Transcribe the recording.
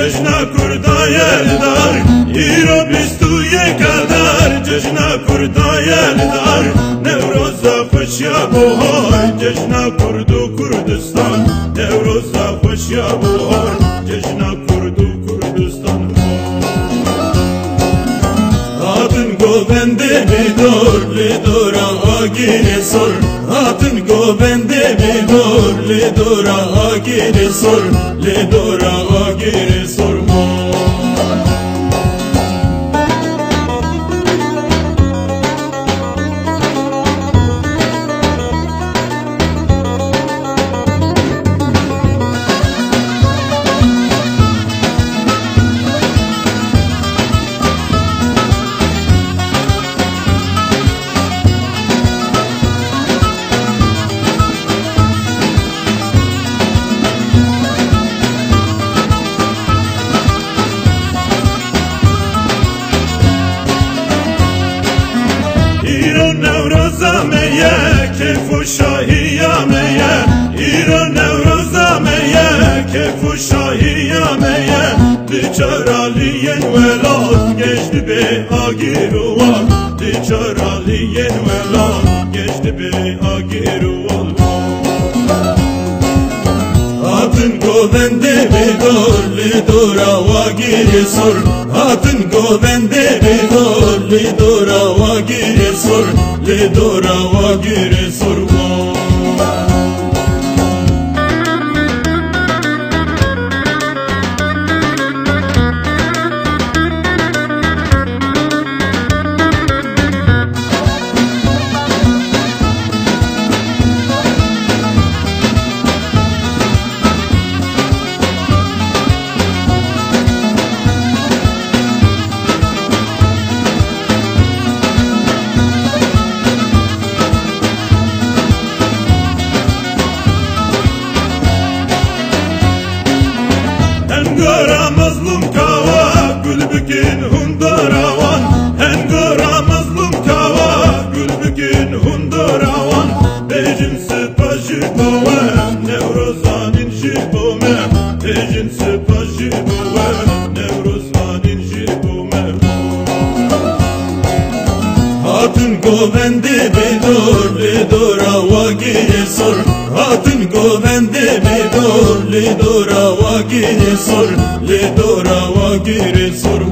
جشنا کردای دار ایرو بیستوی کدر جشنا کردای دار نوروزا خوشیا بهار جشنا کرد و کردستان نوروزا خوشیا بهار جشنا کرد و کردستان هاتن گوبنده بیدور لیدورا آگیر سر هاتن گوبنده بیدور لیدورا آگیر سر لیدورا آگیر سر نوروزا میه کیف و شاهی میه ایران نوروزا میه کیف و شاهی میه دیچارالیین ولاد گشت به آگیروان دیچارالیین ولاد گشت به آگیروان هاتن گوبنده بیدور لیدورا واگیر سر هاتن گوبنده بیدور لیدورا واگیر سر لیدورا واگیر سر هنگارا مظلوم کاوا گل بکن هنداراوان هنگارا مظلوم کاوا گل بکن هنداراوان بیجن سپاجی بوام نوروزانین جی بومم بیجن سپاجی بوام نوروزانین جی بومم هاتن گوبنده بیدور لیدورا واگیر سر هاتن گوبنده بیدور لیدورا واگیر سر لیدورا واگیر سر